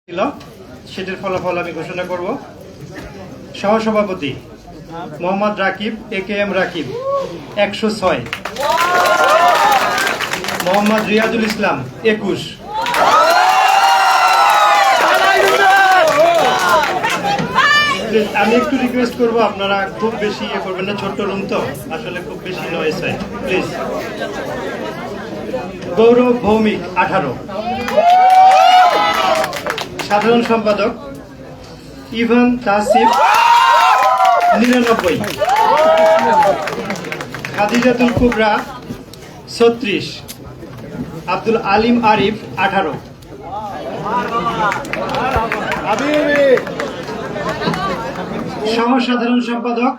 ছিল সেটির ফলাফল আমি ঘোষণা করব। সহসভাপতি মোহাম্মদ রাকিব AKM রাকিব 106, মোহাম্মদ রিয়াজুল ইসলাম 21, আমি একটু রিকোয়েস্ট করব আপনারা খুব বেশি ইয়ে করবেন না, ছোট্ট রুম তো আসলে খুব বেশি নয়েজ হয়, প্লিজ। গৌরব ভৌমিক 18, সাধারণ সম্পাদক ইভান তাসিফ 99, খাদিজাতুল কুবরা 36, আব্দুল আলিম আরিফ 18, সহ সাধারণ সম্পাদক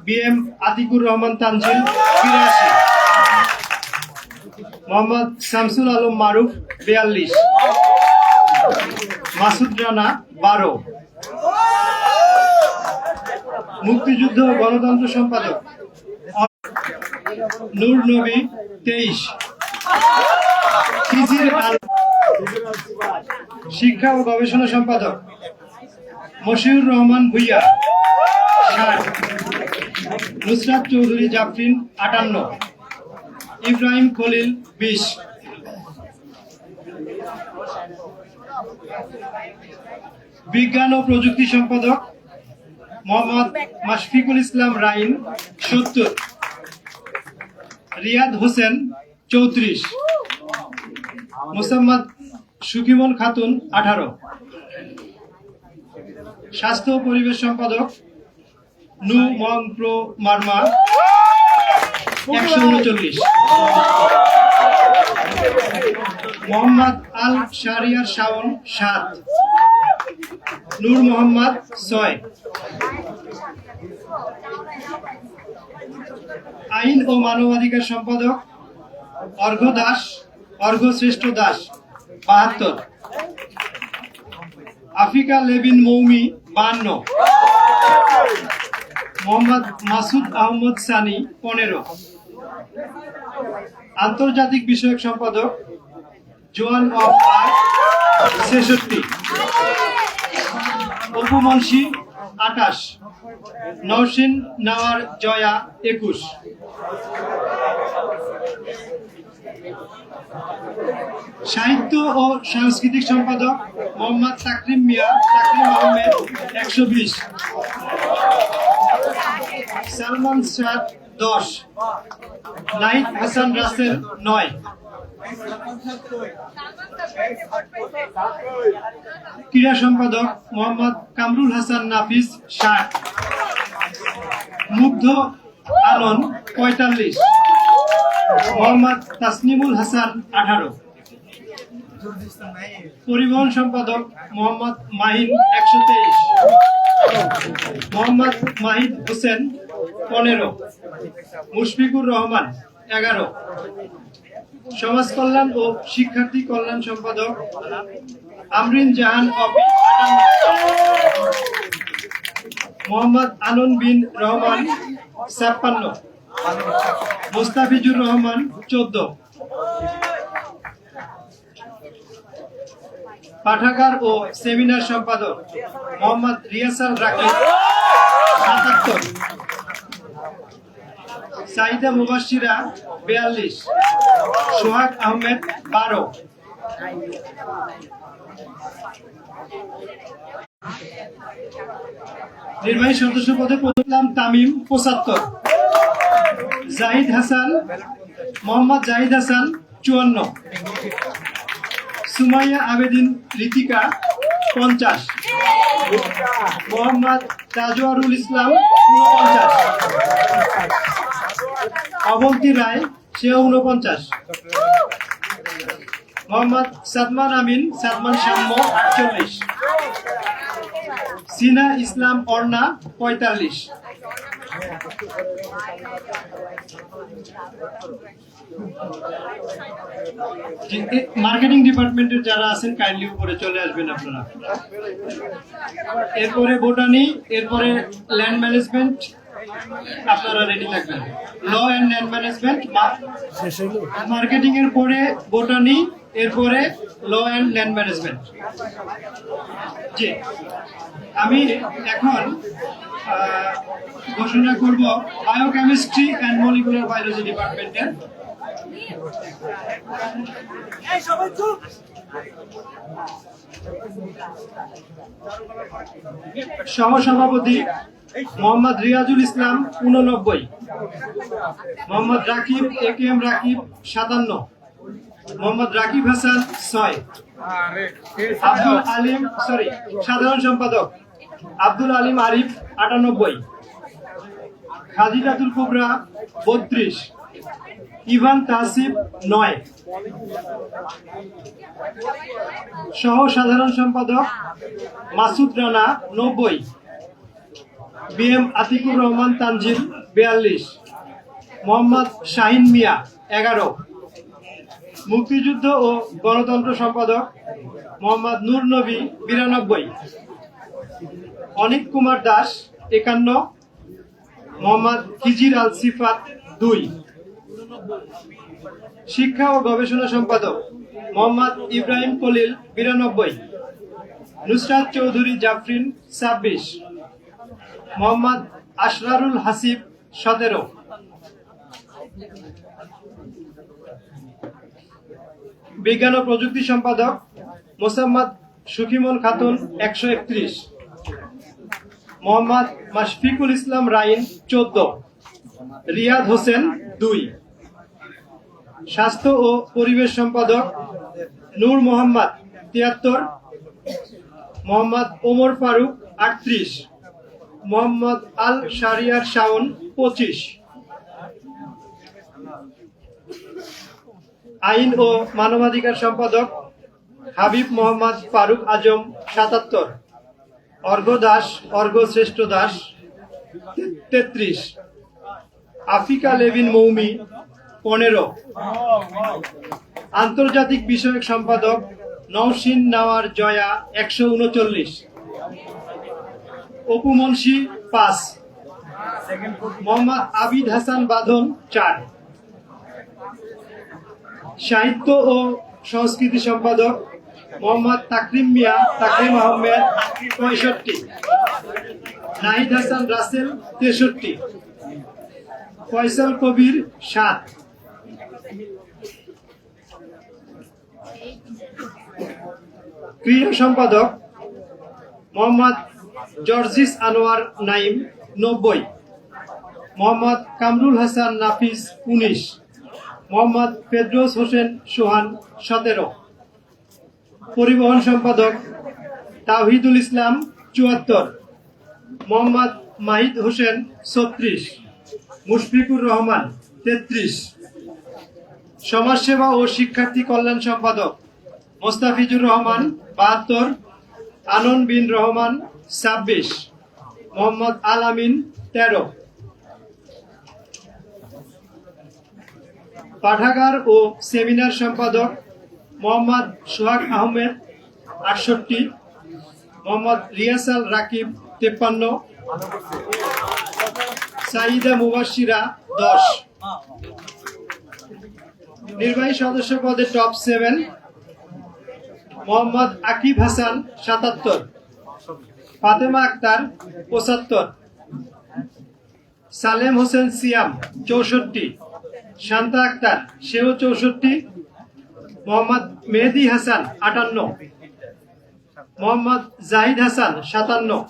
BM আতিকুর রহমান তানজিল 82, মোহাম্মদ শামসুল আলম মারুফ 42, মাসুদ রানা 12, মুক্তিযুদ্ধ ও গণতন্ত্র সম্পাদক নূর নবী 23, খিজির আল, শিক্ষা ও গবেষণা সম্পাদক মশিউর রহমান ভুইয়া 60, নুসরাত চৌধুরী জাফরিন 58, ইব্রাহিম খলিল 20, বিজ্ঞান ও প্রযুক্তি সম্পাদক মোহাম্মদ মাশফিকুল ইসলাম রাইন 70, রিয়াদ হোসেন 34, মোসাম্মদ সুকিমন খাতুন 18, স্বাস্থ্য ও পরিবেশ সম্পাদক নু মংপ্রো মার্মা 139, মোহাম্মদ আল শাহরিয়ার শাওন 7, নূর মোহাম্মদ 6, আইন ও মানবাধিকার সম্পাদক অর্ঘ্য শ্রেষ্ঠ দাস 72, আফিকা লেবিন মৌমি 52, মোহাম্মদ মাসুদ আহমদ সানি 15, আন্তর্জাতিক বিষয়ক সম্পাদক জোয়ান অফ আর্ট 66, অপু মুন্সি 28, নওশিন নাওয়ার জয়া 21, সাহিত্য ও সাংস্কৃতিক সম্পাদক মোহাম্মদ তাকরিম আহমেদ 120, সালমান সাদ 10, নাহিদ হাসান রাসেল 9, ক্রীড়া সম্পাদক মোহাম্মদ কামরুল হাসান নাফিস 60, মুগ্ধ আনন 45, মোহাম্মদ তাসনিমুল হাসান 18, পরিবহন সম্পাদক মোহাম্মদ মাহিন 123, মোহাম্মদ মাহিদ হোসেন 15, মুশফিকুর রহমান 11, সমাজ কল্যাণ ও শিক্ষার্থী কল্যাণ সম্পাদক আমরিন জাহান অপি 58, মোহাম্মদ আনন বিন রহমান 56, মোস্তাফিজুর রহমান 14, পাঠাগার ও সেমিনার সম্পাদক মোহাম্মদ রিয়াসাল রাকিব 77, সাইদা মুবাশশিরা 42, সোহাগ আহমেদ 12, নির্বাহী সদস্য পদে প্রথম তামিম 75, মোহাম্মদ জাহিদ হাসান 54, সুমাইয়া আবেদিন ঋতিকা 50, মোহাম্মদ তাজওয়ারুল ইসলাম 49, অবন্তী রায় 49, মোহাম্মদ সাদমান শাম্য 48, সিনা ইসলাম অর্ণা 45, মার্কেটিং ডিপার্টমেন্টের যারা আছেন কাইন্ডলি উপরে চলে আসবেন আপনারা। এরপরে বোটানি, এরপরে ল্যান্ড ম্যানেজমেন্ট, আপনারা রেডি থাকবেন। Law and land management, marketing এর পরে বোটানি, এরপরে ল অ্যান্ড ল্যান্ড ম্যানেজমেন্ট। জি, আমি এখন ঘোষণা করব বায়োকেমিস্ট্রি অ্যান্ড মলিকুলার বায়োলজি ডিপার্টমেন্টের সহসভাপতি মোহাম্মদ রিয়াজুল ইসলাম 89, মোহাম্মদ রাকিব AKM রাকিব 57, মোহাম্মদ রাকিব হাসান 6, আব্দুল আলিম সাধারণ সম্পাদক আব্দুল আলিম আরিফ 98, খাদিজাতুল কুবরা 32, ইভান তাসিফ 9, সহ সাধারণ সম্পাদক মাসুদ রানা 90, BM আতিকুর রহমান তানজিল 42, মোহাম্মদ শাহিন মিয়া 11, মুক্তিযুদ্ধ ও গণতন্ত্র সম্পাদক মোহাম্মদ নূর নবী 92, অনিক কুমার দাস 51, মোহাম্মদ খিজির আল সিফাত 2, শিক্ষা ও গবেষণা সম্পাদক মোহাম্মদ ইব্রাহিম কলিল 92, নুসরাত চৌধুরী জাফরিন 26, মোহাম্মদ আশরারুল হাসিব 17, বিজ্ঞান ও প্রযুক্তি সম্পাদক মোসাম্মদ সুখিমন খাতুন 131, মোহাম্মদ মাশফিকুল ইসলাম রাইন 14, রিয়াদ হোসেন 2, স্বাস্থ্য ও পরিবেশ সম্পাদক নূর মোহাম্মদ 73, মোহাম্মদ ওমর ফারুক 38, মোহাম্মদ আল শারিয়ার শাওন 25, আইন ও মানবাধিকার সম্পাদক হাবিব মোহাম্মদ ফারুক আজম 77, অর্ঘ দাস অর্ঘ শ্রেষ্ঠ দাস 33, আফিকা লেভিন মৌমি 15, আন্তর্জাতিক বিষয়ক সম্পাদক নওশিন নাওয়ার জয়া 139, অপু মুন্সি 5, মোহাম্মদ আবিদ হাসান বাঁধন 4, সাহিত্য ও সংস্কৃতি সম্পাদক মোহাম্মদ তাকরিম মিয়া তাকরিম আহমেদ 65, নাহিদ হাসান রাসেল 63, ফয়সাল কবির 7, ক্রীড়া সম্পাদক মোহাম্মদ জর্জিস আনোয়ার নাইম 90, মোহাম্মদ কামরুল হাসান নাফিস 19, মোহাম্মদ ফেরদৌস হোসেন সোহান 17, পরিবহন সম্পাদক তাওহিদুল ইসলাম 74, মোহাম্মদ মাহিদ হোসেন 36, মুশফিকুর রহমান 33, সমাজসেবা ও শিক্ষার্থী কল্যাণ সম্পাদক মোস্তাফিজুর রহমান 72, আনন বিন রহমান 26, মোহাম্মদ আল আমিন 13, পাঠাগার ও সেমিনার সম্পাদক মোহাম্মদ সোহাগ আহমেদ 68, মোহাম্মদ রিয়াসাল রাকিব 53, সাইদা মুবাশিরা 10, নির্বাহী সদস্য পদে টপ 7 মোহাম্মদ আকিব হাসান 77, ফাতেমা আক্তার 75, সালেম হোসেন সিয়াম 64, শান্তা আক্তার সেও 64, মোহাম্মদ মেহেদি হাসান 58, মোহাম্মদ জাহিদ হাসান 57,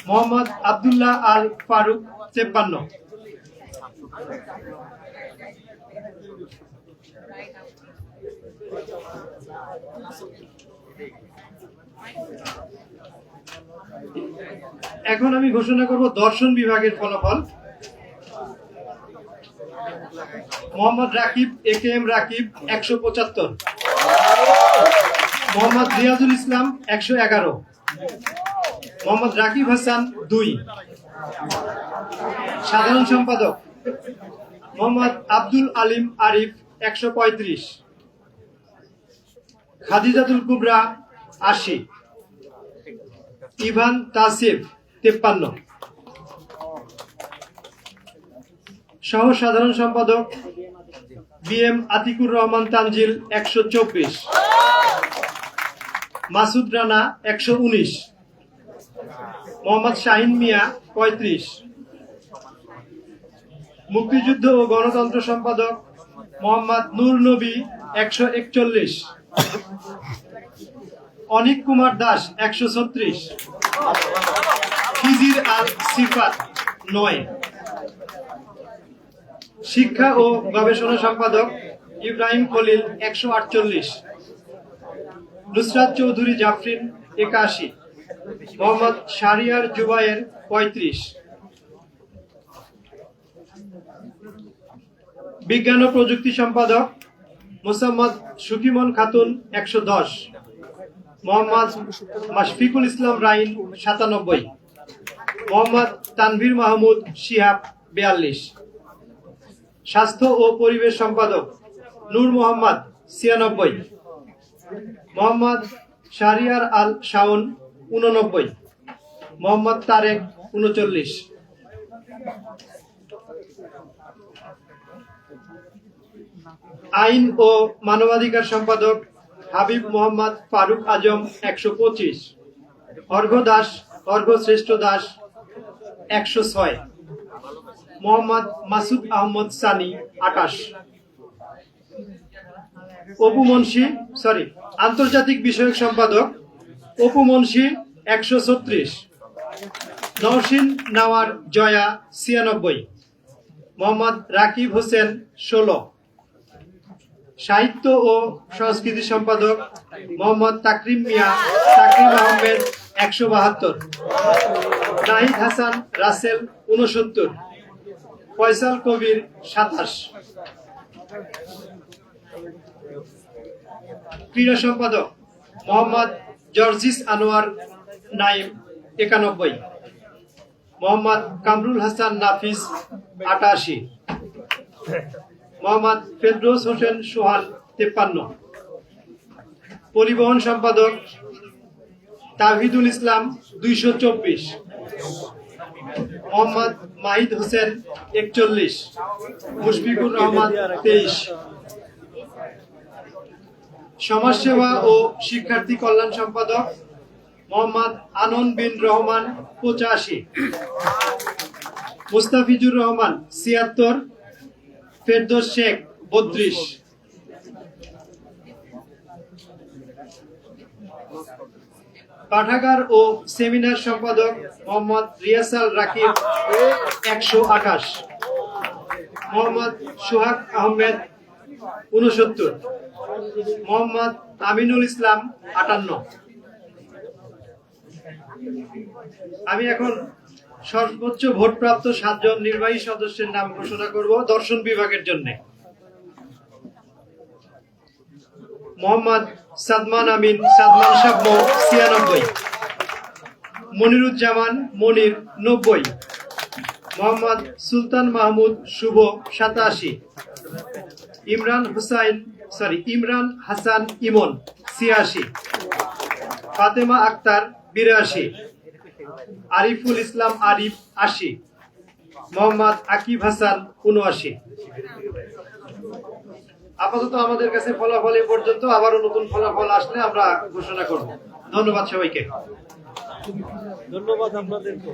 মোহাম্মদ আব্দুল্লাহ আল ফারুক 53। এখন আমি ঘোষণা করব দর্শন বিভাগের ফলাফল। মোহাম্মদ রাকিব AKM রাকিব 175, মোহাম্মদ রিয়াজুল ইসলাম 111, মোহাম্মদ রাকিব হাসান 2, সাধারণ সম্পাদক মোহাম্মদ আব্দুল আলিম আরিফ 135, খাদিজাতুল কুবরা 80, ইভান তাসিফ 53, সহ সাধারণ সম্পাদক BM আতিকুর রহমান তানজিল 124, মাসুদ রানা 119, মোহাম্মদ শাহিন মিয়া 35, মুক্তিযুদ্ধ ও গণতন্ত্র সম্পাদক মোহাম্মদ নূর নবী 141, অনিক কুমার দাস 136, খিজির আল সিফাত 9, শিক্ষা ও গবেষণা সম্পাদক ইব্রাহিম খলিল 148, নুসরাত চৌধুরী জাফরিন 81, মোহাম্মদ শাহরিয়ার জুবায়ের 35, বিজ্ঞান ও প্রযুক্তি সম্পাদক মোসাম্মদ সুকিমন খাতুন 110, মোহাম্মদ মাশফিকুল ইসলাম রাইন 97, মোহাম্মদ তানভীর মাহমুদ শিহাব 42, স্বাস্থ্য ও পরিবেশ সম্পাদক নূর মোহাম্মদ 96, মোহাম্মদ শাহরিয়ার আল শাওন 89, মোহাম্মদ তারেক 39, আইন ও মানবাধিকার সম্পাদক হাবিব মোহাম্মদ ফারুক আজম 125, অর্ঘ্য দাস অর্ঘ্য শ্রেষ্ঠ দাস 106, মোহাম্মদ মাসুদ আহমদ সানি 28, অপু মুন্সি আন্তর্জাতিক বিষয়ক সম্পাদক অপু মুন্সি 136, নওশিন নাওয়ার জয়া 96, মোহাম্মদ রাকিব হোসেন 16, সাহিত্য ও সংস্কৃতি সম্পাদক মোহাম্মদ তাকরিম আহমেদ 172, নাহিদ হাসান রাসেল 69, ফয়সাল কবির 27, ক্রীড়া সম্পাদক মোহাম্মদ জর্জিস আনোয়ার নাইম 91, মোহাম্মদ কামরুল হাসান নাফিস 88, মোহাম্মদ ফেরদৌস হোসেন সোহান 53, পরিবহন সম্পাদক তাহিদুল ইসলাম 224, মোহাম্মদ মাহিদ হোসেন 41, মুশফিকুর রহমান 23, সমাজসেবা ও শিক্ষার্থী কল্যাণ সম্পাদক মোহাম্মদ আনন বিন রহমান 85, মুস্তাফিজুর রহমান 76, ফেরদৌস শেখ 32, পাঠাগার ও সেমিনার সম্পাদক মোহাম্মদ রিয়াসাল রাকিব 128, মোহাম্মদ সোহাগ আহমেদ 69, মোহাম্মদ আমিনুল ইসলাম 58। আমি এখন সর্বোচ্চ ভোটপ্রাপ্ত 7 জন নির্বাহী সদস্যের নাম ঘোষণা করব দর্শন বিভাগের জন্য। মোহাম্মদ সাদমান শাবম 96, মনিরুজ্জামান মনির 90, মোহাম্মদ সুলতান মাহমুদ শুভ 87, ইমরান হাসান ইমন 86, ফাতেমা আক্তার 82, আরিফুল ইসলাম আরিফ 80, মোহাম্মদ আকিব হাসান 79। আপাতত আমাদের কাছে ফলাফল এ পর্যন্ত, আবারও নতুন ফলাফল আসলে আমরা ঘোষণা করব। ধন্যবাদ সবাইকে। ধন্যবাদ আপনাদেরকে।